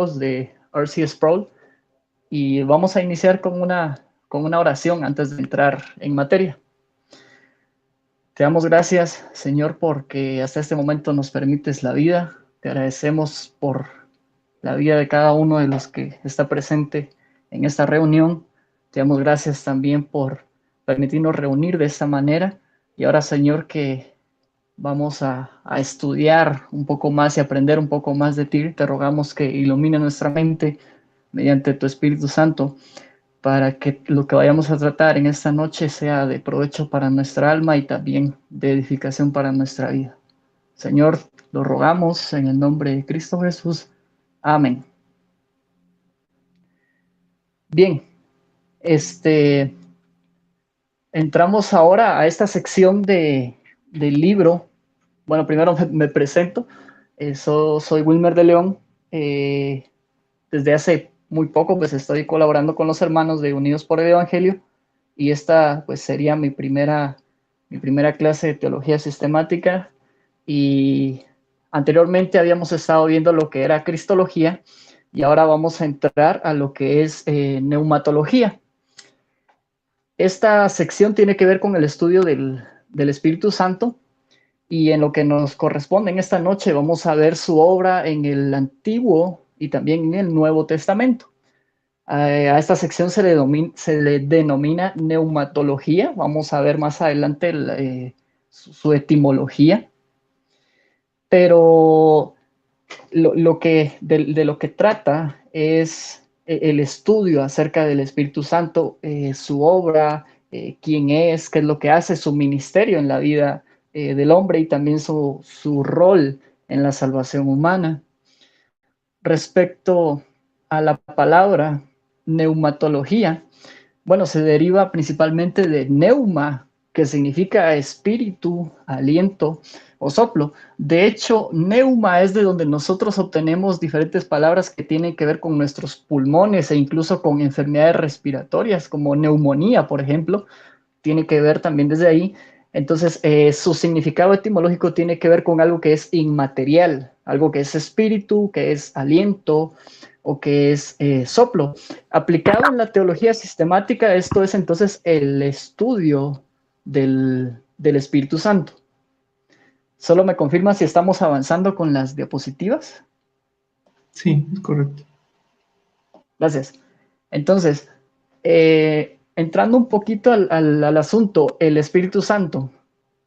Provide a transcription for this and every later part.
de R.C. Sproul, y vamos a iniciar con una oración antes de entrar en materia. Te damos gracias, Señor, porque hasta este momento nos permites la vida. Te agradecemos por la vida de cada uno de los que está presente en esta reunión. Te damos gracias también por permitirnos reunir de esta manera. Y ahora, Señor, que vamos a estudiar un poco más y aprender un poco más de ti, te rogamos que ilumine nuestra mente mediante tu Espíritu Santo, para que lo que vayamos a tratar en esta noche sea de provecho para nuestra alma y también de edificación para nuestra vida. Señor, lo rogamos en el nombre de Cristo Jesús. Amén. Bien, entramos ahora a esta sección del libro. Bueno, primero me presento. Soy Wilmer de León. Desde hace muy poco pues estoy colaborando con los hermanos de Unidos por el Evangelio, y esta pues sería mi primera clase de teología sistemática, y anteriormente habíamos estado viendo lo que era cristología, y ahora vamos a entrar a lo que es neumatología. Esta sección tiene que ver con el estudio del Espíritu Santo, y en lo que nos corresponde en esta noche vamos a ver su obra en el Antiguo y también en el Nuevo Testamento. A esta sección se le denomina neumatología. Vamos a ver más adelante su etimología. Pero de lo que trata es el estudio acerca del Espíritu Santo, su obra, quién es, qué es lo que hace, su ministerio en la vida del hombre, y también su rol en la salvación humana. Respecto a la palabra neumatología, bueno, se deriva principalmente de neuma, que significa espíritu, aliento o soplo. De hecho, neuma es de donde nosotros obtenemos diferentes palabras que tienen que ver con nuestros pulmones e incluso con enfermedades respiratorias, como neumonía, por ejemplo, tiene que ver también desde ahí. Entonces, su significado etimológico tiene que ver con algo que es inmaterial, algo que es espíritu, que es aliento o que es soplo. Aplicado en la teología sistemática, esto es entonces el estudio del Espíritu Santo. Solo me confirma si estamos avanzando con las diapositivas. Sí, es correcto. Gracias. Entonces, entrando un poquito al asunto, el Espíritu Santo,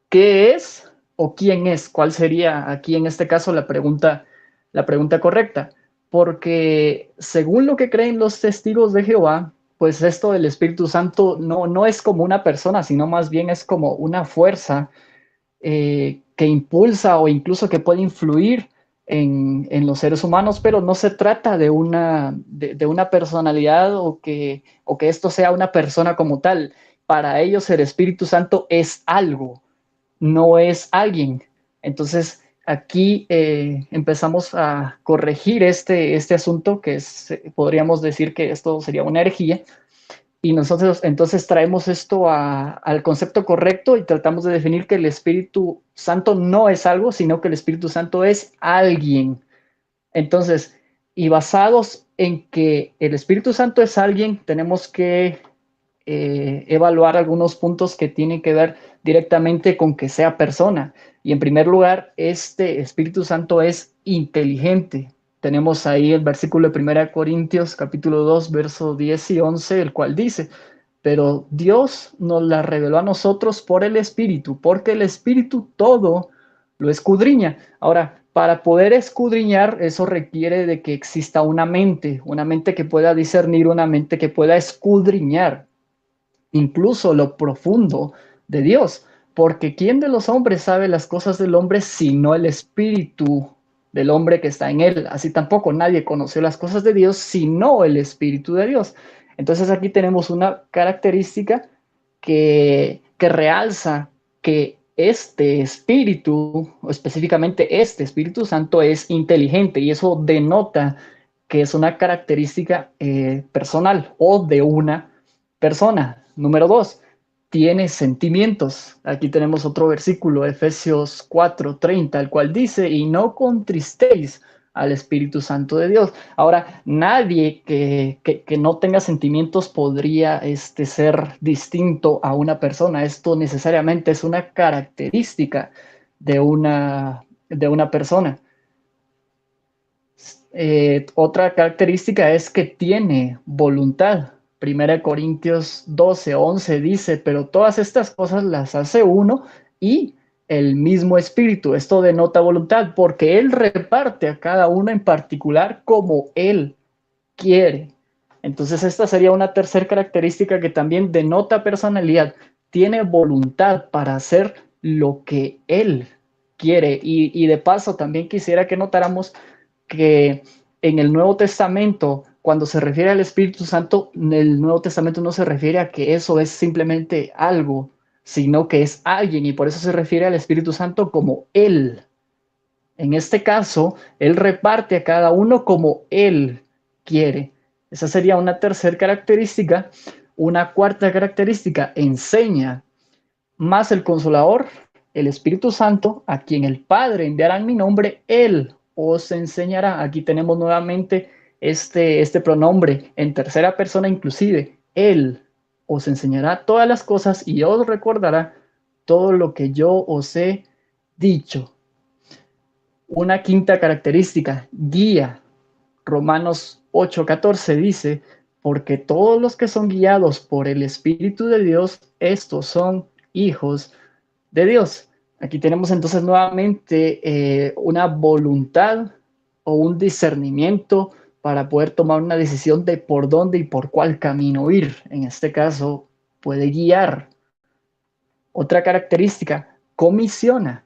¿qué es o quién es? ¿Cuál sería aquí en este caso la pregunta correcta? Porque según lo que creen los testigos de Jehová, pues esto del Espíritu Santo no es como una persona, sino más bien es como una fuerza que impulsa o incluso que puede influir en los seres humanos, pero no se trata de una personalidad o que esto sea una persona como tal. Para ellos el Espíritu Santo es algo, no es alguien. Entonces aquí empezamos a corregir este asunto, que podríamos decir que esto sería una herejía, y nosotros entonces traemos esto al concepto correcto y tratamos de definir que el Espíritu Santo no es algo, sino que el Espíritu Santo es alguien. Entonces, y basados en que el Espíritu Santo es alguien, tenemos que evaluar algunos puntos que tienen que ver directamente con que sea persona. Y en primer lugar, este Espíritu Santo es inteligente. Tenemos ahí el versículo de 1 Corintios capítulo 2, verso 10 y 11, el cual dice: pero Dios nos la reveló a nosotros por el Espíritu, porque el Espíritu todo lo escudriña. Ahora, para poder escudriñar, eso requiere de que exista una mente que pueda discernir, una mente que pueda escudriñar incluso lo profundo de Dios, porque ¿quién de los hombres sabe las cosas del hombre sino el espíritu del hombre que está en él? Así tampoco nadie conoció las cosas de Dios sino el espíritu de Dios. Entonces aquí tenemos una característica que realza que este espíritu, o específicamente este Espíritu Santo, es inteligente, y eso denota que es una característica personal o de una persona. Número 2, tiene sentimientos. Aquí tenemos otro versículo, Efesios 4:30, el cual dice: y no contristéis al Espíritu Santo de Dios. Ahora, nadie que no tenga sentimientos podría ser distinto a una persona. Esto necesariamente es una característica de una persona. Otra característica es que tiene voluntad. Primera de Corintios 12:11 dice, pero todas estas cosas las hace uno y el mismo Espíritu. Esto denota voluntad porque Él reparte a cada uno en particular como Él quiere. Entonces esta sería una tercera característica que también denota personalidad. Tiene voluntad para hacer lo que Él quiere. Y de paso también quisiera que notáramos que en el Nuevo Testamento, cuando se refiere al Espíritu Santo, el Nuevo Testamento no se refiere a que eso es simplemente algo, sino que es alguien, y por eso se refiere al Espíritu Santo como Él. En este caso, Él reparte a cada uno como Él quiere. Esa sería una tercera característica. Una cuarta característica, enseña. Más el Consolador, el Espíritu Santo, a quien el Padre enviará en mi nombre, Él os enseñará. Aquí tenemos nuevamente este pronombre en tercera persona inclusive. Él os enseñará todas las cosas y os recordará todo lo que yo os he dicho. Una quinta característica, guía. Romanos 8:14 dice, porque todos los que son guiados por el Espíritu de Dios, estos son hijos de Dios. Aquí tenemos entonces nuevamente una voluntad o un discernimiento para poder tomar una decisión de por dónde y por cuál camino ir. En este caso, puede guiar. Otra característica, comisiona.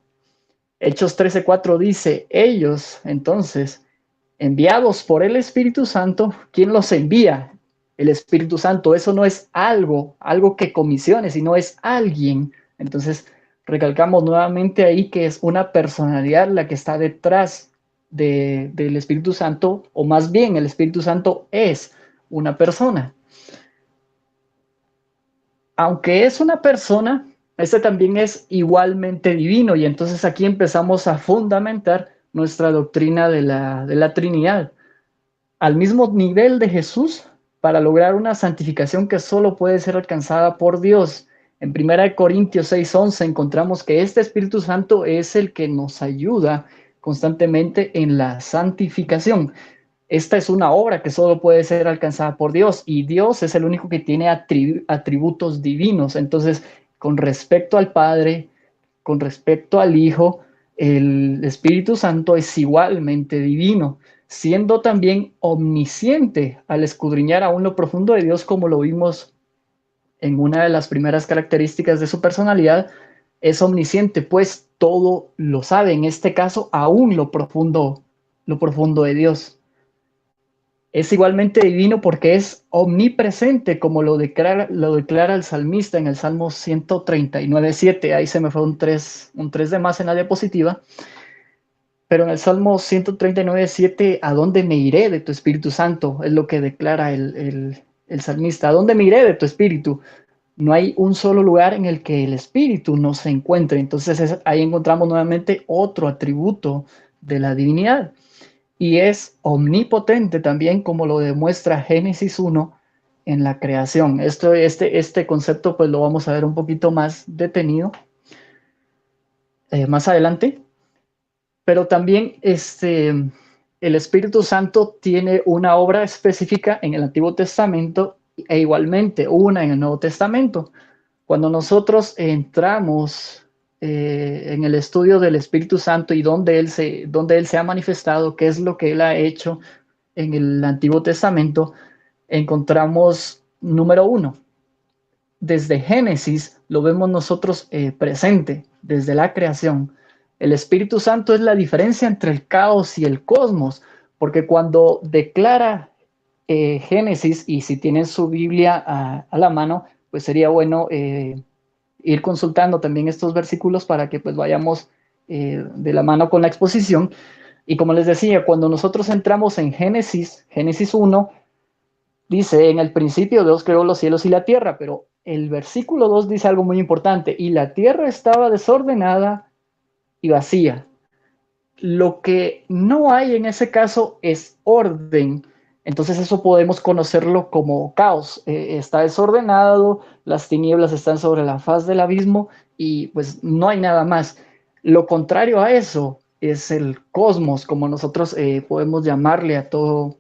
Hechos 13:4 dice, ellos entonces, enviados por el Espíritu Santo, ¿quién los envía? El Espíritu Santo. Eso no es algo que comisione, sino es alguien. Entonces, recalcamos nuevamente ahí que es una personalidad la que está detrás del Espíritu Santo, o más bien el Espíritu Santo es una persona. Aunque es una persona, este también es igualmente divino, y entonces aquí empezamos a fundamentar nuestra doctrina de la Trinidad. Al mismo nivel de Jesús, para lograr una santificación que solo puede ser alcanzada por Dios. En 1 Corintios 6:11 encontramos que este Espíritu Santo es el que nos ayuda constantemente en la santificación. Esta es una obra que solo puede ser alcanzada por Dios, y Dios es el único que tiene atributos divinos. Entonces, con respecto al Padre, con respecto al Hijo, el Espíritu Santo es igualmente divino, siendo también omnisciente al escudriñar aún lo profundo de Dios, como lo vimos en una de las primeras características de su personalidad. Es omnisciente, pues todo lo sabe, en este caso aún lo profundo de Dios. Es igualmente divino porque es omnipresente, como lo declara el salmista en el Salmo 139:7. Ahí se me fue un 3 de más en la diapositiva. Pero en el Salmo 139:7, ¿a dónde me iré de tu Espíritu Santo? Es lo que declara el salmista. ¿A dónde me iré de tu Espíritu? No hay un solo lugar en el que el Espíritu no se encuentre. Entonces ahí encontramos nuevamente otro atributo de la divinidad. Y es omnipotente también, como lo demuestra Génesis 1 en la creación. Este concepto pues lo vamos a ver un poquito más detenido más adelante. Pero también el Espíritu Santo tiene una obra específica en el Antiguo Testamento e igualmente una en el Nuevo Testamento. Cuando nosotros entramos en el estudio del Espíritu Santo y donde él se ha manifestado, qué es lo que Él ha hecho en el Antiguo Testamento, encontramos, número uno, desde Génesis lo vemos nosotros presente, desde la creación. El Espíritu Santo es la diferencia entre el caos y el cosmos, porque cuando declara Génesis, y si tienen su Biblia a la mano, pues sería bueno ir consultando también estos versículos para que pues vayamos de la mano con la exposición. Y como les decía, cuando nosotros entramos en Génesis 1, dice, en el principio Dios creó los cielos y la tierra, pero el versículo 2 dice algo muy importante, y la tierra estaba desordenada y vacía. Lo que no hay en ese caso es orden. Entonces eso podemos conocerlo como caos. Está desordenado, las tinieblas están sobre la faz del abismo y pues no hay nada más. Lo contrario a eso es el cosmos, como nosotros podemos llamarle a todo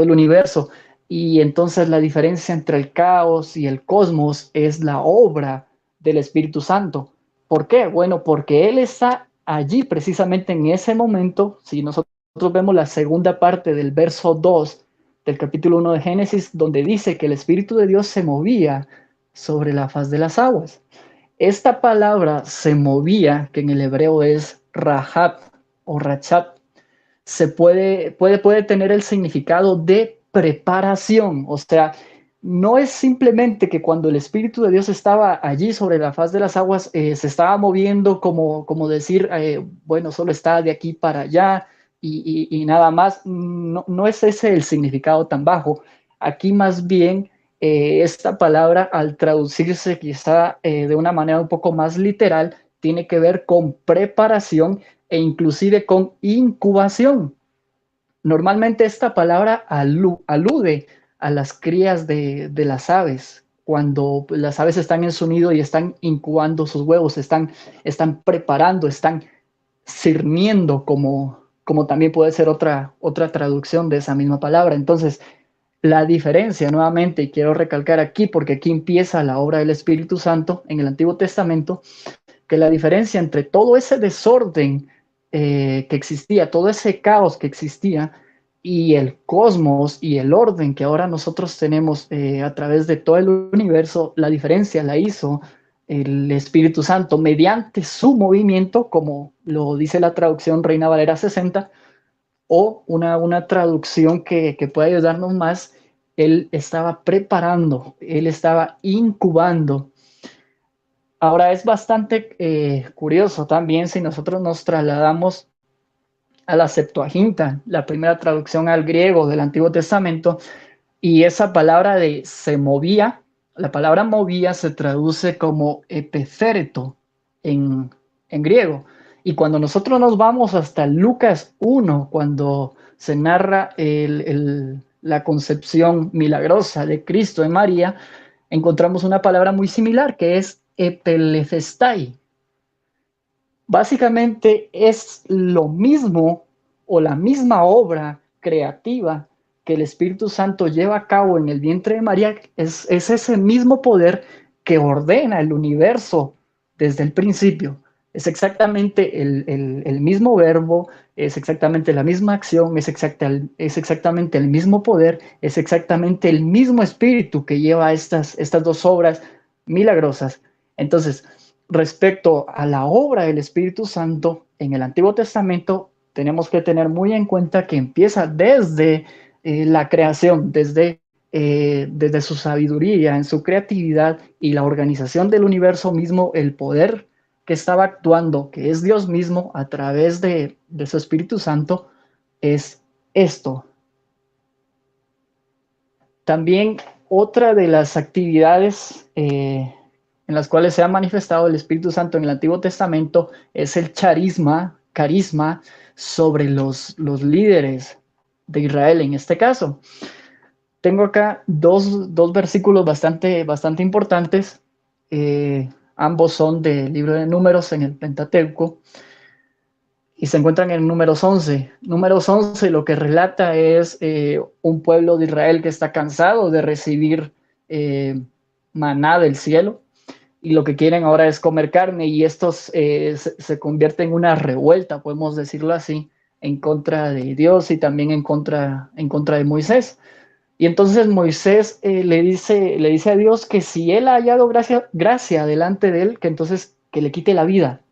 el universo. Y entonces la diferencia entre el caos y el cosmos es la obra del Espíritu Santo. ¿Por qué? Bueno, porque Él está allí precisamente en ese momento. Si nosotros vemos la segunda parte del verso 2 del capítulo 1 de Génesis, donde dice que el Espíritu de Dios se movía sobre la faz de las aguas. Esta palabra se movía, que en el hebreo es rahab o rachat, puede tener el significado de preparación. O sea, no es simplemente que cuando el Espíritu de Dios estaba allí sobre la faz de las aguas, se estaba moviendo como decir, bueno, solo está de aquí para allá y nada más. No, no es ese el significado tan bajo. Aquí más bien esta palabra, al traducirse quizá de una manera un poco más literal, tiene que ver con preparación e inclusive con incubación. Normalmente esta palabra alude a las crías de las aves, cuando las aves están en su nido y están incubando sus huevos, están preparando, están cirniendo, como también puede ser otra traducción de esa misma palabra. Entonces, la diferencia, nuevamente, y quiero recalcar aquí, porque aquí empieza la obra del Espíritu Santo en el Antiguo Testamento, que la diferencia entre todo ese desorden que existía, todo ese caos que existía, y el cosmos y el orden que ahora nosotros tenemos a través de todo el universo, la diferencia la hizo el Espíritu Santo mediante su movimiento, como lo dice la traducción Reina Valera 60, o una traducción que puede ayudarnos más. Él estaba preparando, él estaba incubando. Ahora es bastante curioso también si nosotros nos trasladamos a la Septuaginta, la primera traducción al griego del Antiguo Testamento, y esa palabra de se movía, la palabra movía se traduce como epicéreto en griego. Y cuando nosotros nos vamos hasta Lucas 1, cuando se narra la concepción milagrosa de Cristo en María, encontramos una palabra muy similar que es epelefestai. Básicamente es lo mismo o la misma obra creativa que el Espíritu Santo lleva a cabo en el vientre de María. Es ese mismo poder que ordena el universo desde el principio. Es exactamente el mismo verbo, es exactamente la misma acción, es exactamente el mismo poder, es exactamente el mismo espíritu que lleva estas dos obras milagrosas. Entonces, respecto a la obra del Espíritu Santo en el Antiguo Testamento, tenemos que tener muy en cuenta que empieza desde la creación, desde su sabiduría, en su creatividad y la organización del universo mismo, el poder que estaba actuando, que es Dios mismo a través de su Espíritu Santo, es esto. También otra de las actividades en las cuales se ha manifestado el Espíritu Santo en el Antiguo Testamento es el carisma sobre los líderes de Israel en este caso. Tengo acá dos versículos bastante importantes. Ambos son del libro de Números en el Pentateuco y se encuentran en Números 11. Números 11 lo que relata es un pueblo de Israel que está cansado de recibir maná del cielo y lo que quieren ahora es comer carne y estos se convierte en una revuelta, podemos decirlo así, en contra de Dios y también en contra de Moisés. Y entonces Moisés le dice a Dios que si él ha hallado gracia delante de él, que entonces que le quite la vida,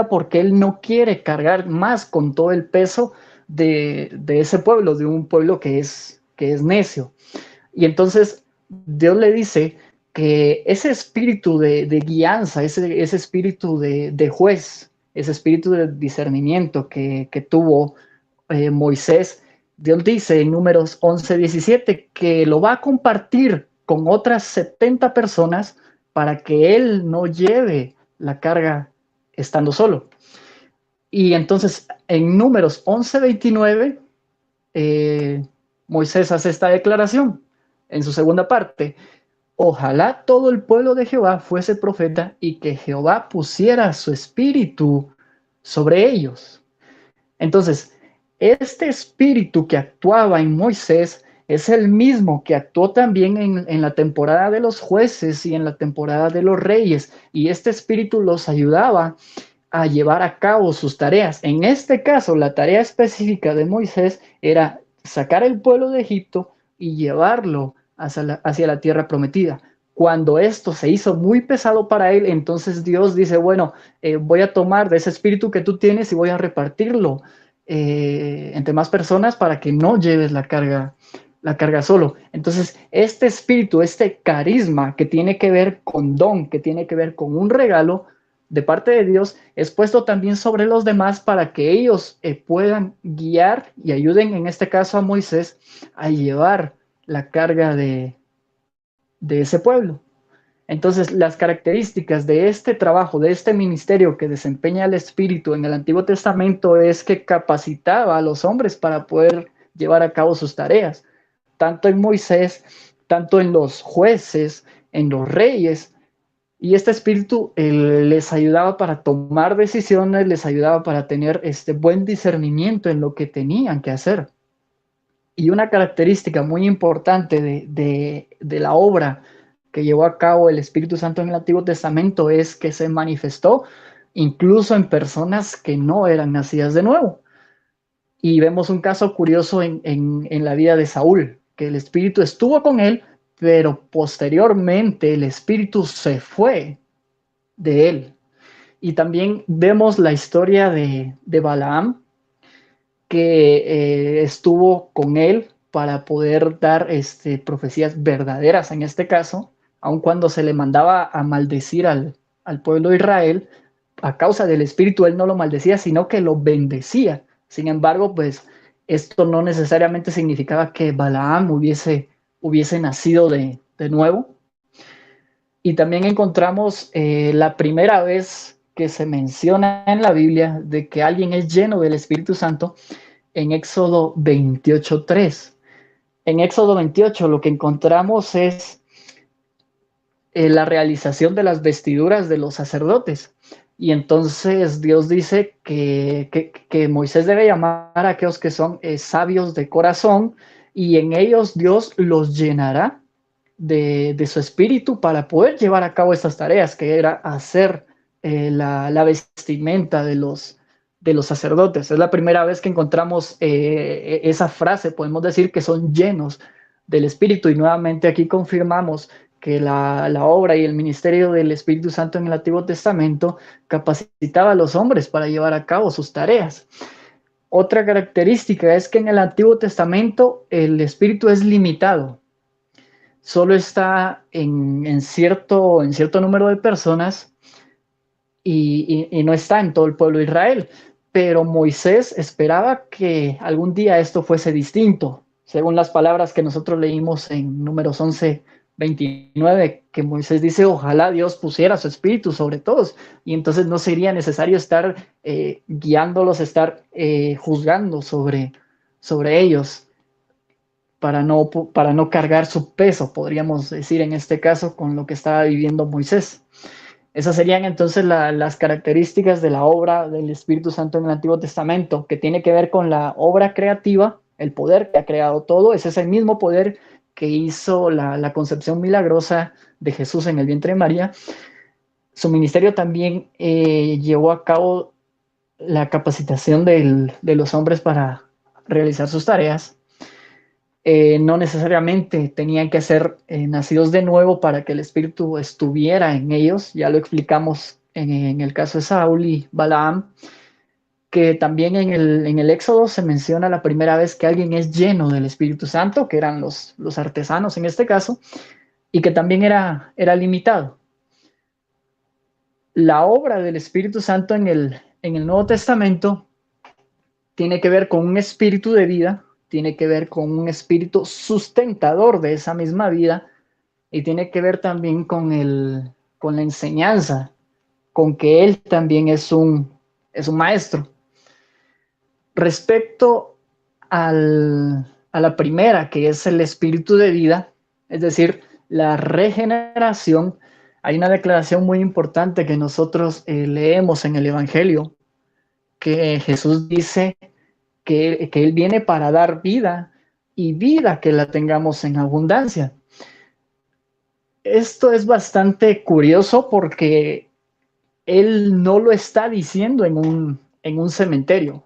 porque él no quiere cargar más con todo el peso de ese pueblo, de un pueblo que es necio. Y entonces Dios le dice que ese espíritu de guianza, ese espíritu de juez, ese espíritu de discernimiento que tuvo Moisés, Dios dice en Números 11:17 que lo va a compartir con otras 70 personas para que él no lleve la carga estando solo. Y entonces en Números 11:29, Moisés hace esta declaración en su segunda parte: ojalá todo el pueblo de Jehová fuese profeta y que Jehová pusiera su espíritu sobre ellos. Entonces, este espíritu que actuaba en Moisés es el mismo que actuó también en la temporada de los jueces y en la temporada de los reyes, y este espíritu los ayudaba a llevar a cabo sus tareas. En este caso, la tarea específica de Moisés era sacar el pueblo de Egipto y llevarlo hacia la tierra prometida. Cuando esto se hizo muy pesado para él, entonces Dios dice, bueno, voy a tomar de ese espíritu que tú tienes y voy a repartirlo entre más personas para que no lleves la carga solo. Entonces, este espíritu, este carisma que tiene que ver con don, que tiene que ver con un regalo de parte de Dios, es puesto también sobre los demás para que ellos puedan guiar y ayuden, en este caso a Moisés, a llevar la carga de ese pueblo. Entonces, las características de este trabajo, de este ministerio que desempeña el Espíritu en el Antiguo Testamento, es que capacitaba a los hombres para poder llevar a cabo sus tareas, tanto en Moisés, tanto en los jueces, en los reyes. Y este espíritu les ayudaba para tomar decisiones, les ayudaba para tener este buen discernimiento en lo que tenían que hacer. Y una característica muy importante de la obra que llevó a cabo el Espíritu Santo en el Antiguo Testamento es que se manifestó incluso en personas que no eran nacidas de nuevo. Y vemos un caso curioso en la vida de Saúl, que el Espíritu estuvo con él, pero posteriormente el Espíritu se fue de él. Y también vemos la historia de Balaam, que estuvo con él para poder dar profecías verdaderas en este caso, aun cuando se le mandaba a maldecir al pueblo de Israel, a causa del Espíritu él no lo maldecía, sino que lo bendecía. Sin embargo, pues esto no necesariamente significaba que Balaam hubiese nacido de nuevo. Y también encontramos la primera vez que se menciona en la Biblia de que alguien es lleno del Espíritu Santo en Éxodo 28:3. En Éxodo 28 lo que encontramos es la realización de las vestiduras de los sacerdotes. Y entonces Dios dice que Moisés debe llamar a aquellos que son sabios de corazón, y en ellos Dios los llenará de su espíritu para poder llevar a cabo estas tareas, que era hacer la vestimenta de los sacerdotes. Es la primera vez que encontramos esa frase, podemos decir que son llenos del Espíritu, y nuevamente aquí confirmamos que la obra y el ministerio del Espíritu Santo en el Antiguo Testamento capacitaba a los hombres para llevar a cabo sus tareas. Otra característica es que en el Antiguo Testamento el Espíritu es limitado, solo está en cierto número de personas y no está en todo el pueblo de Israel. Pero Moisés esperaba que algún día esto fuese distinto, según las palabras que nosotros leímos en Números 11:29, que Moisés dice, ojalá Dios pusiera su espíritu sobre todos, y entonces no sería necesario estar guiándolos, estar juzgando sobre ellos, para no cargar su peso, podríamos decir en este caso, con lo que estaba viviendo Moisés. Esas serían entonces las características de la obra del Espíritu Santo en el Antiguo Testamento, que tiene que ver con la obra creativa, el poder que ha creado todo. Ese es el mismo poder que hizo la concepción milagrosa de Jesús en el vientre de María. Su ministerio también llevó a cabo la capacitación de los hombres para realizar sus tareas. No necesariamente tenían que ser nacidos de nuevo para que el Espíritu estuviera en ellos. Ya lo explicamos en el caso de Saúl y Balaam, que también en el Éxodo se menciona la primera vez que alguien es lleno del Espíritu Santo, que eran los artesanos en este caso, y que también era limitado. La obra del Espíritu Santo en el Nuevo Testamento tiene que ver con un espíritu de vida, tiene que ver con un espíritu sustentador de esa misma vida, y tiene que ver también con la enseñanza, con que Él también es un maestro. Respecto a la primera, que es el espíritu de vida, es decir, la regeneración, hay una declaración muy importante que nosotros leemos en el Evangelio, que Jesús dice que Él viene para dar vida y vida que la tengamos en abundancia. Esto es bastante curioso porque Él no lo está diciendo en un cementerio.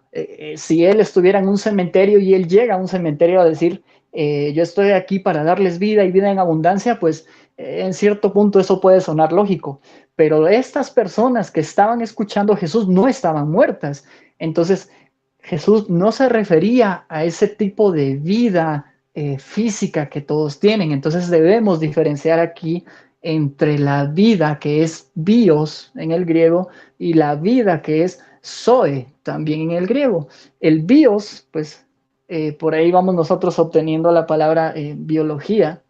Si Él estuviera en un cementerio y Él llega a un cementerio a decir, yo estoy aquí para darles vida y vida en abundancia, pues en cierto punto eso puede sonar lógico. Pero estas personas que estaban escuchando a Jesús no estaban muertas. Entonces, Jesús no se refería a ese tipo de vida física que todos tienen. Entonces debemos diferenciar aquí entre la vida que es bios en el griego y la vida que es zoe también en el griego. El bios, pues por ahí vamos nosotros obteniendo la palabra biología,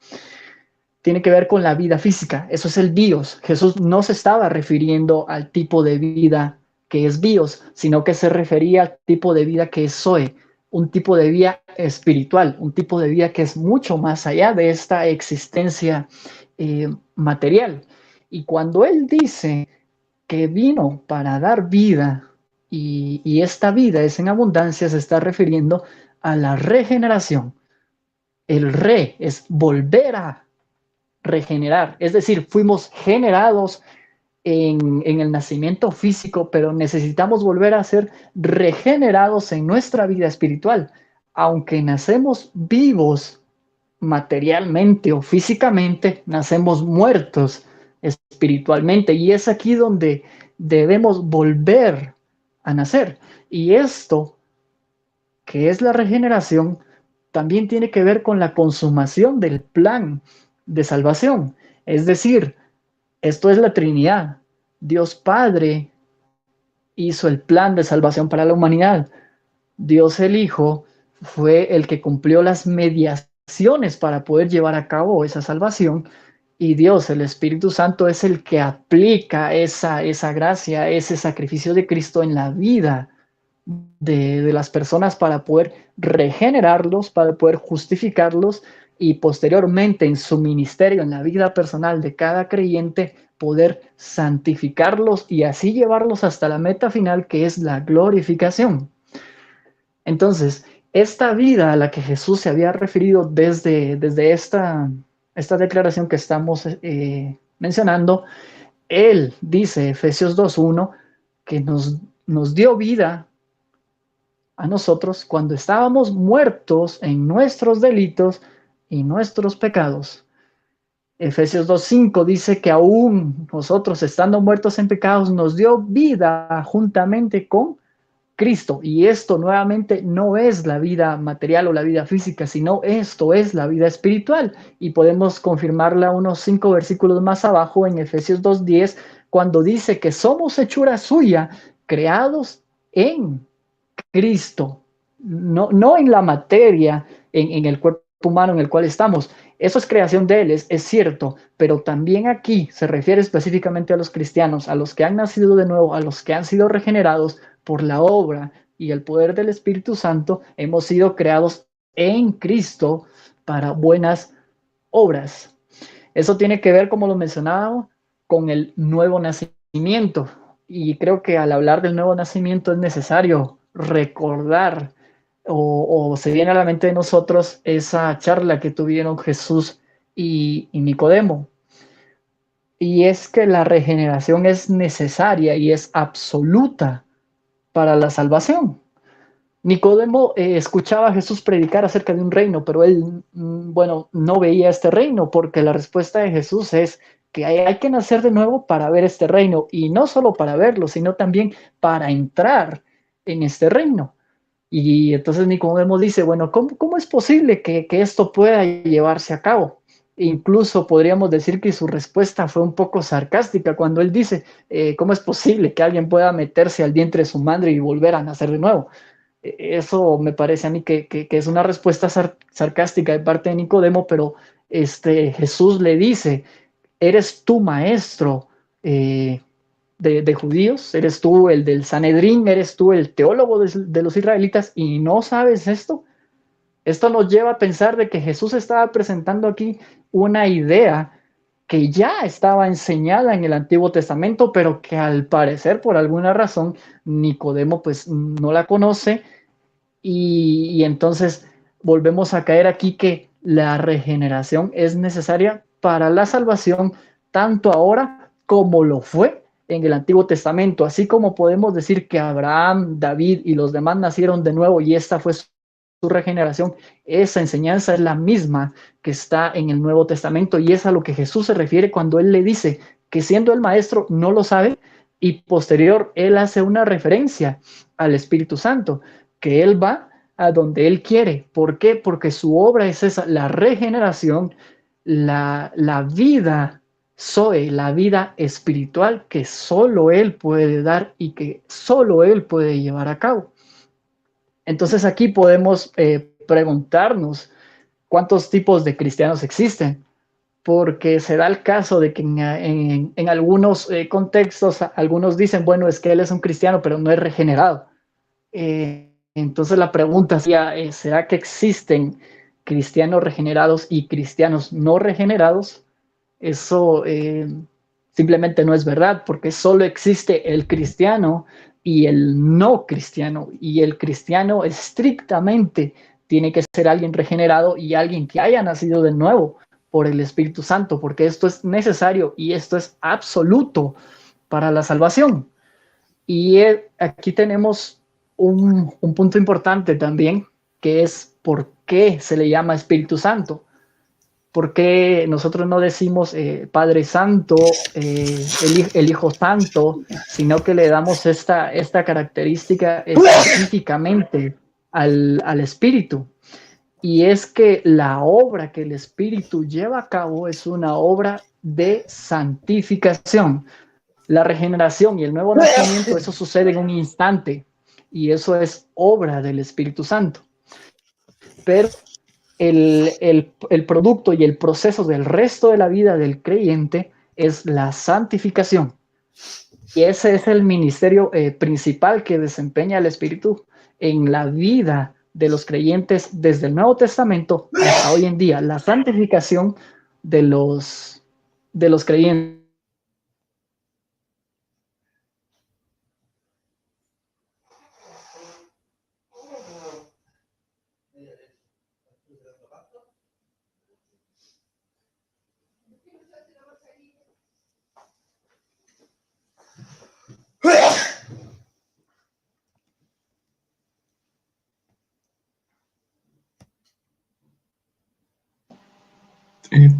tiene que ver con la vida física, eso es el bios. Jesús no se estaba refiriendo al tipo de vida que es bios, sino que se refería al tipo de vida que es zoe, un tipo de vida espiritual, un tipo de vida que es mucho más allá de esta existencia material. Y cuando Él dice que vino para dar vida y esta vida es en abundancia, se está refiriendo a la regeneración. El re es volver a regenerar, es decir, fuimos generados en el nacimiento físico, pero necesitamos volver a ser regenerados en nuestra vida espiritual. Aunque nacemos vivos materialmente o físicamente, nacemos muertos espiritualmente, y es aquí donde debemos volver a nacer. Y esto, que es la regeneración, también tiene que ver con la consumación del plan de salvación. Es decir, esto es la Trinidad. Dios Padre hizo el plan de salvación para la humanidad. Dios el Hijo fue el que cumplió las mediaciones para poder llevar a cabo esa salvación, y Dios, el Espíritu Santo, es el que aplica esa gracia, ese sacrificio de Cristo en la vida de las personas para poder regenerarlos, para poder justificarlos y posteriormente en su ministerio, en la vida personal de cada creyente, poder santificarlos y así llevarlos hasta la meta final, que es la glorificación. Entonces, esta vida a la que Jesús se había referido desde esta declaración que estamos mencionando, Él dice, Efesios 2:1, que nos dio vida a nosotros cuando estábamos muertos en nuestros delitos y nuestros pecados. Efesios 2:5 dice que aún nosotros, estando muertos en pecados, nos dio vida juntamente con Cristo. Y esto nuevamente no es la vida material o la vida física, sino esto es la vida espiritual. Y podemos confirmarla unos 5 versículos más abajo en Efesios 2:10, cuando dice que somos hechura suya, creados en Cristo, no en la materia, en el cuerpo humano en el cual estamos. Eso es creación de Él, es cierto, pero también aquí se refiere específicamente a los cristianos, a los que han nacido de nuevo, a los que han sido regenerados por la obra y el poder del Espíritu Santo. Hemos sido creados en Cristo para buenas obras. Eso tiene que ver, como lo mencionaba, con el nuevo nacimiento. Y creo que al hablar del nuevo nacimiento es necesario recordar o se viene a la mente de nosotros esa charla que tuvieron Jesús y Nicodemo. Y es que la regeneración es necesaria y es absoluta para la salvación. Nicodemo escuchaba a Jesús predicar acerca de un reino, pero él, bueno, no veía este reino, porque la respuesta de Jesús es que hay que nacer de nuevo para ver este reino, y no solo para verlo, sino también para entrar en este reino. Y entonces Nicodemo dice, bueno, ¿cómo es posible que esto pueda llevarse a cabo? Incluso podríamos decir que su respuesta fue un poco sarcástica cuando él dice, ¿cómo es posible que alguien pueda meterse al vientre de su madre y volver a nacer de nuevo? Eso me parece a mí que es una respuesta sarcástica de parte de Nicodemo, pero Jesús le dice, eres tu maestro, de judíos, eres tú el del Sanedrín, eres tú el teólogo de los israelitas y no sabes esto. Esto nos lleva a pensar de que Jesús estaba presentando aquí una idea que ya estaba enseñada en el Antiguo Testamento, pero que al parecer, por alguna razón, Nicodemo pues no la conoce y entonces volvemos a caer aquí que la regeneración es necesaria para la salvación, tanto ahora como lo fue en el Antiguo Testamento, así como podemos decir que Abraham, David y los demás nacieron de nuevo y esta fue su regeneración. Esa enseñanza es la misma que está en el Nuevo Testamento y es a lo que Jesús se refiere cuando él le dice que siendo el maestro no lo sabe y posterior él hace una referencia al Espíritu Santo, que él va a donde él quiere. ¿Por qué? Porque su obra es esa, la regeneración, la vida Zoe, la vida espiritual que solo él puede dar y que solo él puede llevar a cabo. Entonces aquí podemos preguntarnos cuántos tipos de cristianos existen, porque se da el caso de que en algunos contextos algunos dicen, bueno, es que él es un cristiano, pero no es regenerado. Entonces la pregunta sería, ¿será que existen cristianos regenerados y cristianos no regenerados? Eso simplemente no es verdad, porque solo existe el cristiano y el no cristiano, y el cristiano estrictamente tiene que ser alguien regenerado y alguien que haya nacido de nuevo por el Espíritu Santo, porque esto es necesario y esto es absoluto para la salvación. Y aquí tenemos un punto importante también, que es por qué se le llama Espíritu Santo. ¿Por qué nosotros no decimos Padre Santo, el Hijo Santo, sino que le damos esta característica específicamente al Espíritu? Y es que la obra que el Espíritu lleva a cabo es una obra de santificación. La regeneración y el nuevo nacimiento, eso sucede en un instante y eso es obra del Espíritu Santo. Pero el producto y el proceso del resto de la vida del creyente es la santificación. Y ese es el ministerio principal que desempeña el Espíritu en la vida de los creyentes desde el Nuevo Testamento hasta hoy en día, la santificación de los creyentes.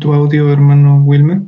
Tu audio, hermano Wilmer.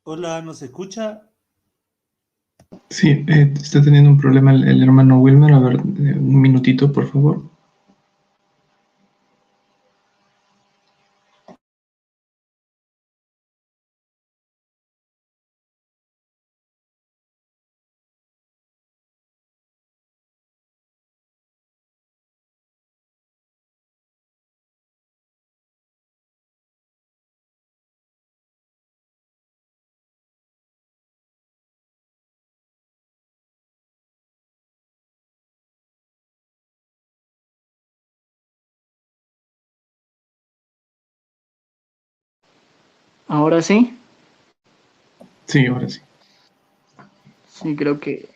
Hola, ¿nos escucha? Sí, está teniendo un problema el hermano Wilmer. A ver, un minutito, por favor. Ahora sí, Sí, ahora sí. sí creo que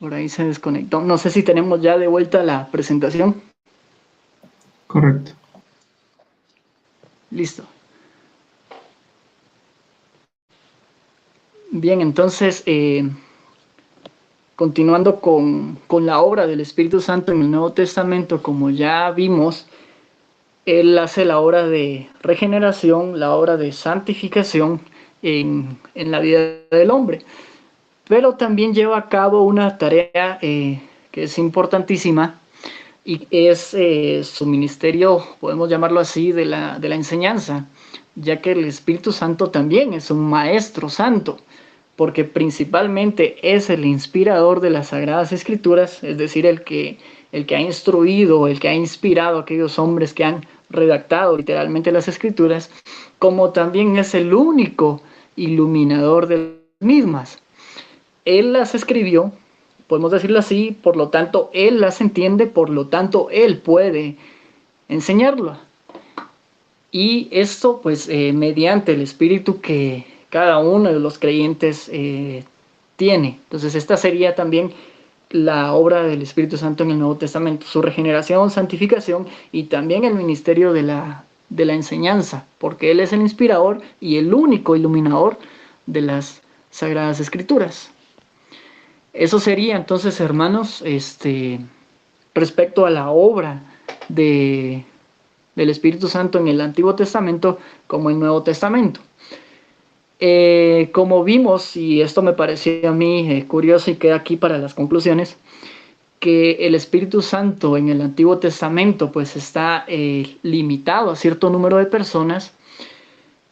Por ahí se desconectó. No sé si tenemos ya de vuelta la presentación. Correcto. Listo. Bien, entonces, continuando con la obra del Espíritu Santo en el Nuevo Testamento, como ya vimos, Él hace la obra de regeneración, la obra de santificación en la vida del hombre, pero también lleva a cabo una tarea que es importantísima y es su ministerio, podemos llamarlo así, de la enseñanza, ya que el Espíritu Santo también es un maestro santo, porque principalmente es el inspirador de las Sagradas Escrituras, es decir, el que ha instruido, el que ha inspirado a aquellos hombres que han redactado literalmente las Escrituras, como también es el único iluminador de las mismas. Él las escribió, podemos decirlo así, por lo tanto, Él las entiende, por lo tanto, Él puede enseñarlo. Y esto, pues, mediante el espíritu que cada uno de los creyentes tiene. Entonces, esta sería también la obra del Espíritu Santo en el Nuevo Testamento, su regeneración, santificación y también el ministerio de la enseñanza, porque Él es el inspirador y el único iluminador de las Sagradas Escrituras. Eso sería entonces, hermanos, respecto a la obra de, del Espíritu Santo en el Antiguo Testamento como el Nuevo Testamento. Como vimos, y esto me pareció a mí curioso y queda aquí para las conclusiones, que el Espíritu Santo en el Antiguo Testamento pues está limitado a cierto número de personas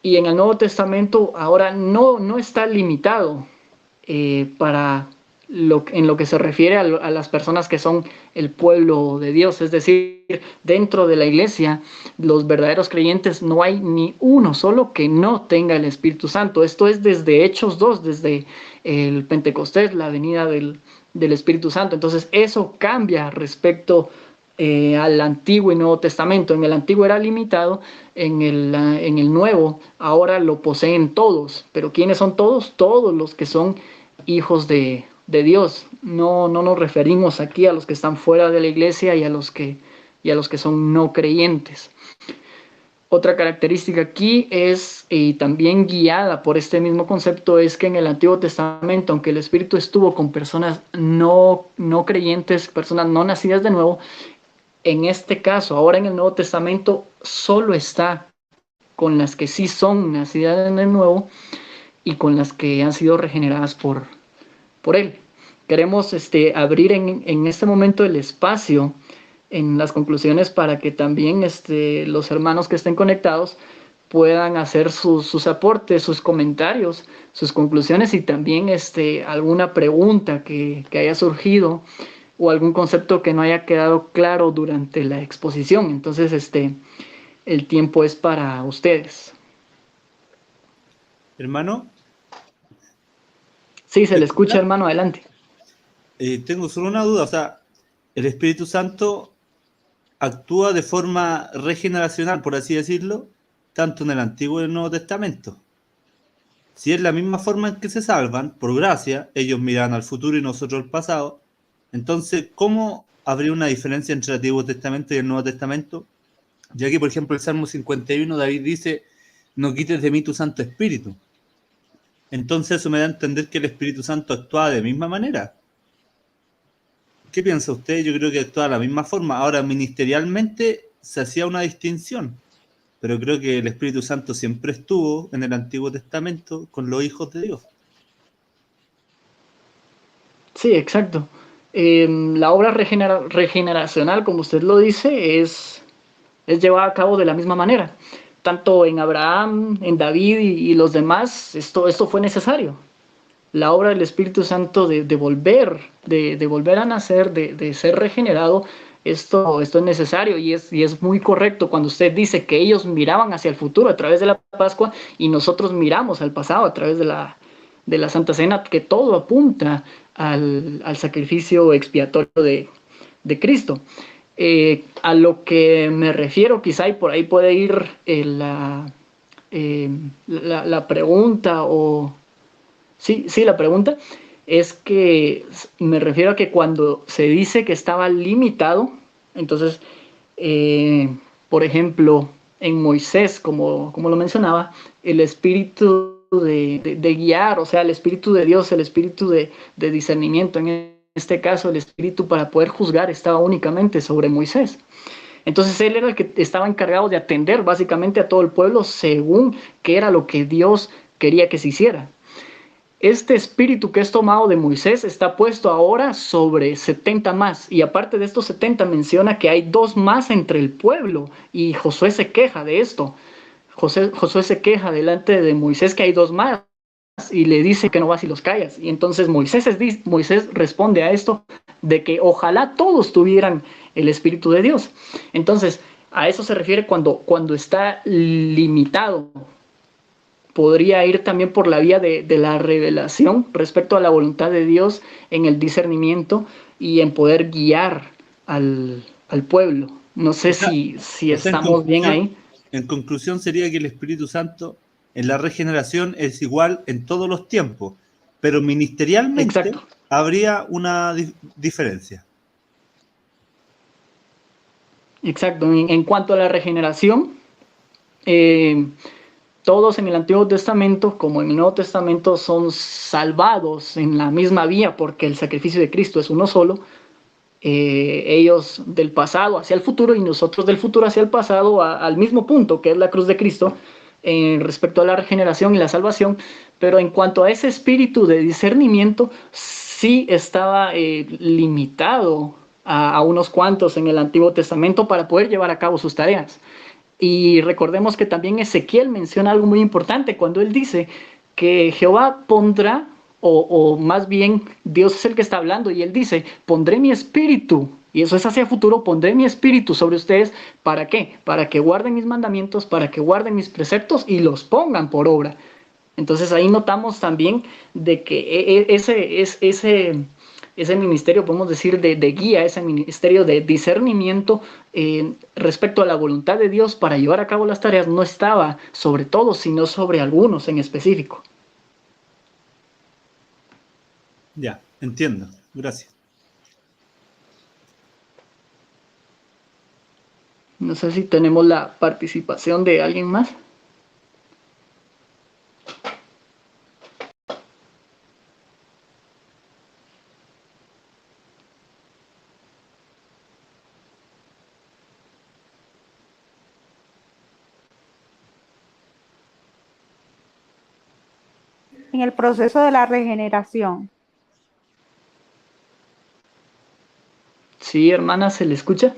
y en el Nuevo Testamento ahora no está limitado para en lo que se refiere a las personas que son el pueblo de Dios, es decir, dentro de la iglesia, los verdaderos creyentes, no hay ni uno solo que no tenga el Espíritu Santo. Esto es desde Hechos 2, desde el Pentecostés, la venida del Espíritu Santo. Entonces eso cambia respecto al Antiguo y Nuevo Testamento. En el Antiguo era limitado, en el Nuevo ahora lo poseen todos. Pero ¿quiénes son todos? Todos los que son hijos de Dios. No nos referimos aquí a los que están fuera de la iglesia y a los que son no creyentes. Otra característica aquí es, y también guiada por este mismo concepto, es que en el Antiguo Testamento, aunque el Espíritu estuvo con personas no creyentes, personas no nacidas de nuevo, en este caso, ahora en el Nuevo Testamento, solo está con las que sí son nacidas de nuevo y con las que han sido regeneradas por Él. Queremos abrir en este momento el espacio en las conclusiones para que también los hermanos que estén conectados puedan hacer sus aportes, sus comentarios, sus conclusiones y también alguna pregunta que haya surgido o algún concepto que no haya quedado claro durante la exposición. Entonces, el tiempo es para ustedes. Hermano. Sí, se le escucha, hermano, adelante. Tengo solo una duda, o sea, el Espíritu Santo actúa de forma regeneracional, por así decirlo, tanto en el Antiguo y el Nuevo Testamento. Si es la misma forma en que se salvan, por gracia, ellos miran al futuro y nosotros al pasado, entonces, ¿cómo habría una diferencia entre el Antiguo Testamento y el Nuevo Testamento? Ya que, por ejemplo, el Salmo 51, David dice, no quites de mí tu Santo Espíritu. Entonces eso me da a entender que el Espíritu Santo actuaba de la misma manera. ¿Qué piensa usted? Yo creo que actúa de la misma forma. Ahora, ministerialmente se hacía una distinción, pero creo que el Espíritu Santo siempre estuvo en el Antiguo Testamento con los hijos de Dios. Sí, exacto. La obra regeneracional, como usted lo dice, es llevada a cabo de la misma manera. Tanto en Abraham, en David y los demás, esto fue necesario. La obra del Espíritu Santo de volver a nacer, de ser regenerado, esto es necesario y es muy correcto cuando usted dice que ellos miraban hacia el futuro a través de la Pascua y nosotros miramos al pasado a través de la Santa Cena, que todo apunta al sacrificio expiatorio de Cristo. A lo que me refiero, quizá y por ahí puede ir la pregunta o... Sí, la pregunta. es que me refiero a que cuando se dice que estaba limitado, entonces, por ejemplo, en Moisés, como lo mencionaba, el espíritu de guiar, o sea, el espíritu de Dios, el espíritu de discernimiento, en este caso el espíritu para poder juzgar, estaba únicamente sobre Moisés. Entonces él era el que estaba encargado de atender básicamente a todo el pueblo según qué era lo que Dios quería que se hiciera. Este espíritu que es tomado de Moisés está puesto ahora sobre 70 más. Y aparte de estos 70 menciona que hay 2 más entre el pueblo. Y Josué se queja de esto. Josué se queja delante de Moisés que hay 2 más. Y le dice que no vas y los callas. Y entonces Moisés responde a esto de que ojalá todos tuvieran el Espíritu de Dios. Entonces, a eso se refiere cuando está limitado. Podría ir también por la vía de la revelación respecto a la voluntad de Dios en el discernimiento y en poder guiar al pueblo. No sé si estamos bien ahí. En conclusión sería que el Espíritu Santo en la regeneración es igual en todos los tiempos, pero ministerialmente Exacto. habría una diferencia. Exacto. En cuanto a la regeneración, todos en el Antiguo Testamento como en el Nuevo Testamento son salvados en la misma vía porque el sacrificio de Cristo es uno solo. Ellos del pasado hacia el futuro y nosotros del futuro hacia el pasado al mismo punto que es la cruz de Cristo respecto a la regeneración y la salvación. Pero en cuanto a ese espíritu de discernimiento, sí estaba limitado a unos cuantos en el Antiguo Testamento para poder llevar a cabo sus tareas. Y recordemos que también Ezequiel menciona algo muy importante cuando él dice que Jehová pondrá, o más bien Dios es el que está hablando, y él dice, pondré mi espíritu, y eso es hacia futuro, pondré mi espíritu sobre ustedes, ¿para qué? Para que guarden mis mandamientos, para que guarden mis preceptos y los pongan por obra. Entonces ahí notamos también de que ese ministerio, podemos decir, de guía, ese ministerio de discernimiento respecto a la voluntad de Dios para llevar a cabo las tareas, no estaba sobre todos, sino sobre algunos en específico. Ya, entiendo. Gracias. No sé si tenemos la participación de alguien más. En el proceso de la regeneración. Sí, hermana, ¿se le escucha?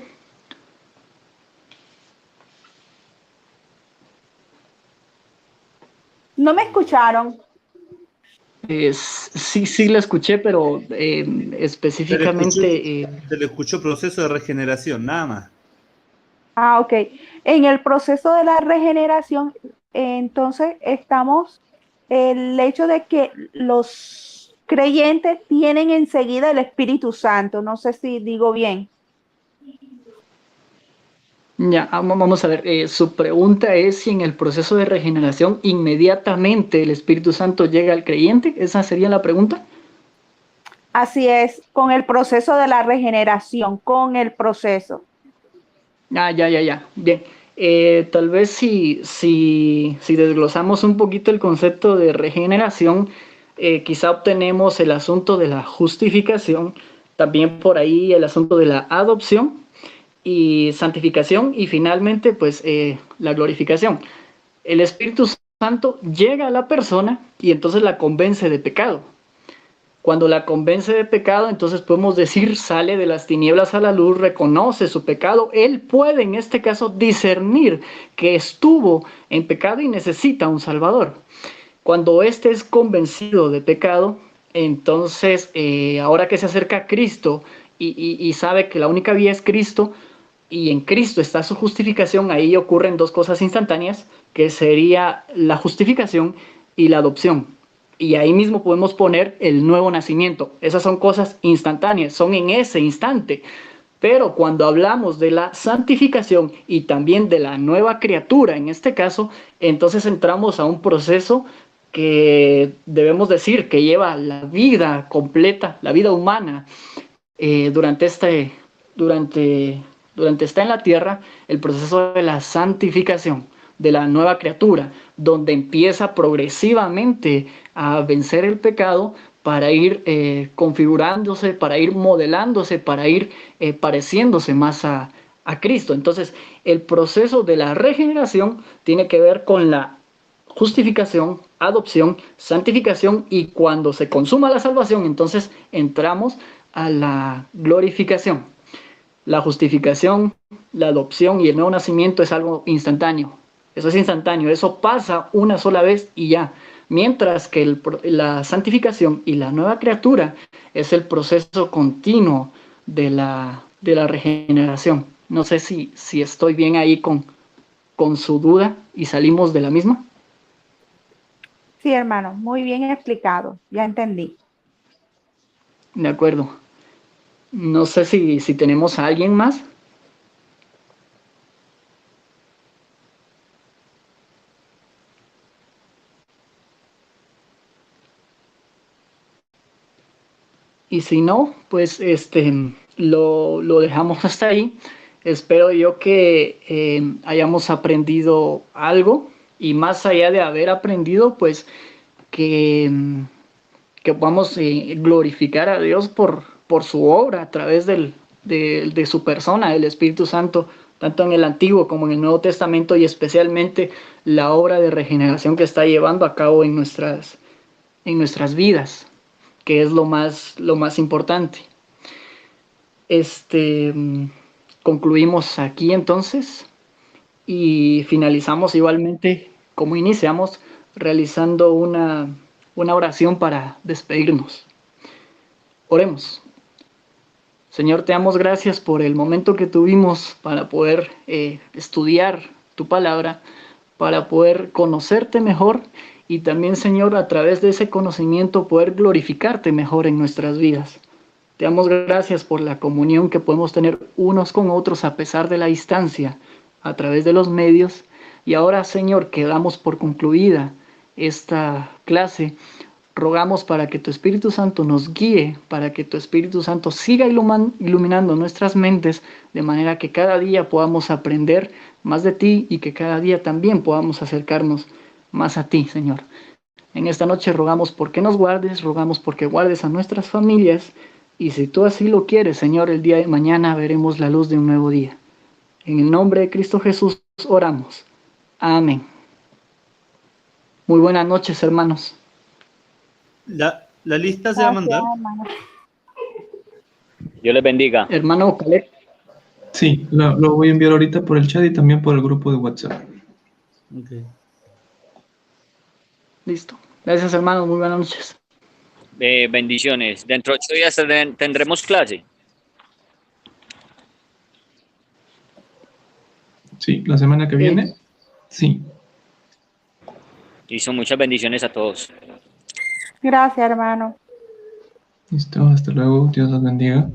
¿No me escucharon? Sí la escuché, pero específicamente... Se le escuchó proceso de regeneración, nada más. Ah, ok. En el proceso de la regeneración, entonces estamos el hecho de que los creyentes tienen enseguida el Espíritu Santo. No sé si digo bien. Ya, vamos a ver, su pregunta es si en el proceso de regeneración inmediatamente el Espíritu Santo llega al creyente. ¿Esa sería la pregunta? Así es, con el proceso de la regeneración, con el proceso. Ya. Bien, tal vez si desglosamos un poquito el concepto de regeneración, quizá obtenemos el asunto de la justificación, también por ahí el asunto de la adopción y santificación y finalmente pues la glorificación. El Espíritu Santo llega a la persona y entonces la convence de pecado. Cuando la convence de pecado, entonces podemos decir, sale de las tinieblas a la luz, reconoce su pecado. Él puede, en este caso, discernir que estuvo en pecado y necesita un Salvador. Cuando éste es convencido de pecado, entonces, ahora que se acerca a Cristo y sabe que la única vía es Cristo, y en Cristo está su justificación, ahí ocurren dos cosas instantáneas, que sería la justificación y la adopción. Y ahí mismo podemos poner el nuevo nacimiento. Esas son cosas instantáneas, son en ese instante. Pero cuando hablamos de la santificación y también de la nueva criatura, en este caso, entonces entramos a un proceso que debemos decir que lleva la vida completa, la vida humana, durante está en la tierra, el proceso de la santificación de la nueva criatura, donde empieza progresivamente a vencer el pecado para ir configurándose, para ir modelándose, para ir pareciéndose más a Cristo. Entonces, el proceso de la regeneración tiene que ver con la justificación, adopción, santificación, y cuando se consuma la salvación, entonces entramos a la glorificación. La justificación, la adopción y el nuevo nacimiento es algo instantáneo. Eso es instantáneo, eso pasa una sola vez y ya. Mientras que la santificación y la nueva criatura es el proceso continuo de la regeneración. No sé si estoy bien ahí con su duda y salimos de la misma. Sí, hermano, muy bien explicado, ya entendí. De acuerdo. No sé si tenemos a alguien más. Y si no, pues lo dejamos hasta ahí. Espero yo que hayamos aprendido algo, y más allá de haber aprendido, pues que, que podamos glorificar a Dios por su obra a través de su persona, el Espíritu Santo, tanto en el Antiguo como en el Nuevo Testamento, y especialmente la obra de regeneración que está llevando a cabo en nuestras vidas, que es lo más importante. Concluimos aquí entonces y finalizamos igualmente como iniciamos, realizando una oración para despedirnos. Oremos. Señor, te damos gracias por el momento que tuvimos para poder estudiar tu palabra, para poder conocerte mejor, y también, Señor, a través de ese conocimiento poder glorificarte mejor en nuestras vidas. Te damos gracias por la comunión que podemos tener unos con otros a pesar de la distancia, a través de los medios. Y ahora, Señor, que damos por concluida esta clase, rogamos para que tu Espíritu Santo nos guíe, para que tu Espíritu Santo siga iluminando nuestras mentes, de manera que cada día podamos aprender más de ti y que cada día también podamos acercarnos más a ti, Señor. En esta noche rogamos porque nos guardes, rogamos porque guardes a nuestras familias, y si tú así lo quieres, Señor, el día de mañana veremos la luz de un nuevo día. En el nombre de Cristo Jesús oramos. Amén. Muy buenas noches, hermanos. La lista se va a mandar. Dios les bendiga. Hermano Caleb. Sí, lo voy a enviar ahorita por el chat y también por el grupo de WhatsApp. Okay. Listo. Gracias, hermanos. Muy buenas noches. Bendiciones. Dentro de 8 días tendremos clase. Sí, la semana que viene. Sí. Listo, muchas bendiciones a todos. Gracias, hermano. Listo, hasta luego. Dios los bendiga.